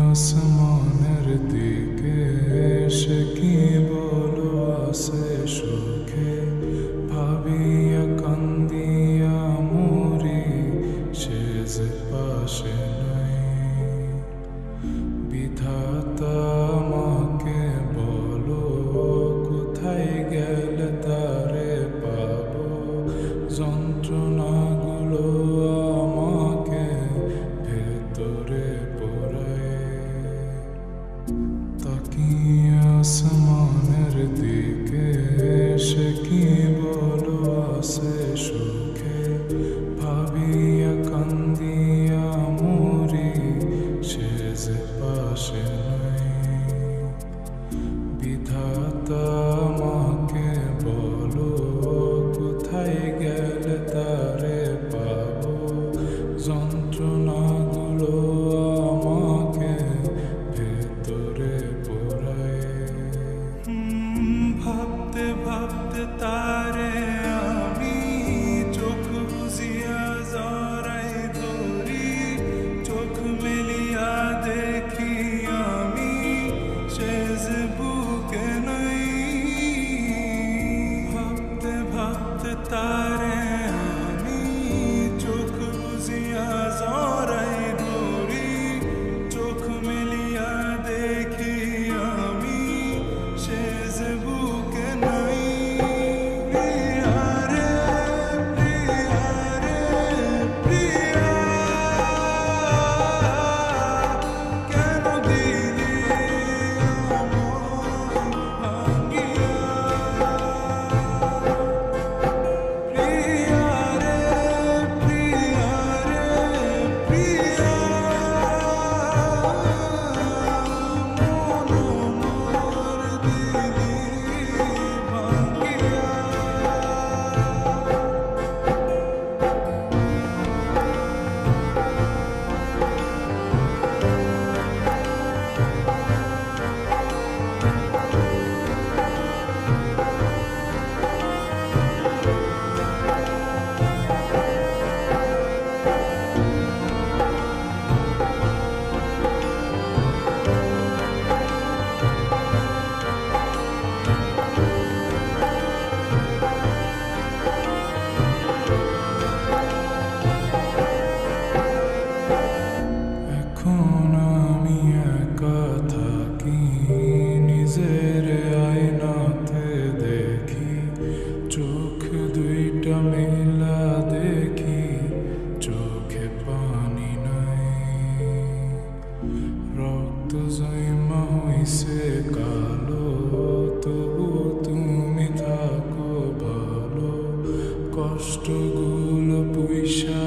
আসমানের দিকে সে কি বলো আসে সুখে ভাবিয়া কান্দিয়া মরি সে যে পাশে নাই বিধাতা আমাকে বলো কোথায় গেলে তারে পাবো যন্ত্রণাগুলো আমাকে ভেতরে পোড়ায় তাকিয়ে আসমানের দিকে সে কি বলো আসে সুখে ভাবিয়া কান্দিয়া মরি সে যে পাশে নাই বিধাতা আমাকে বলো কোথায় গেলে তারে পাবো যন্ত্রণাগুলো আমাকে ভেতরে পোড়ায় ভাবতে ভাবতে তারে আমি চোখ বুঝিয়া জড়াই ধরি চোখ মেলিয়া দেখি আমি সে যে বুকে নাই ভাবতে ভাবতে তারে আমি চোখ বুঝিয়া জড়াই ধরি চোখ মেলিয়া দেখি আমি সে যে বুকে নাই প্রিয়া রে প্রিয়া রে প্রিয়া কেন দিলি আমায় ভাঙিয়া প্রিয়া রে প্রিয়া রে প্রিয়া মন মোর দিলি ভাঙিয়া এখন আমি একা থাকি নিজের আয়নাতে দেখি চোখ দুইটা মেলা দেখি চোখে পানি নাই রক্ত জমা হইছে কালো তবু তুমি থাকো ভালো কষ্টগুলো পুইসা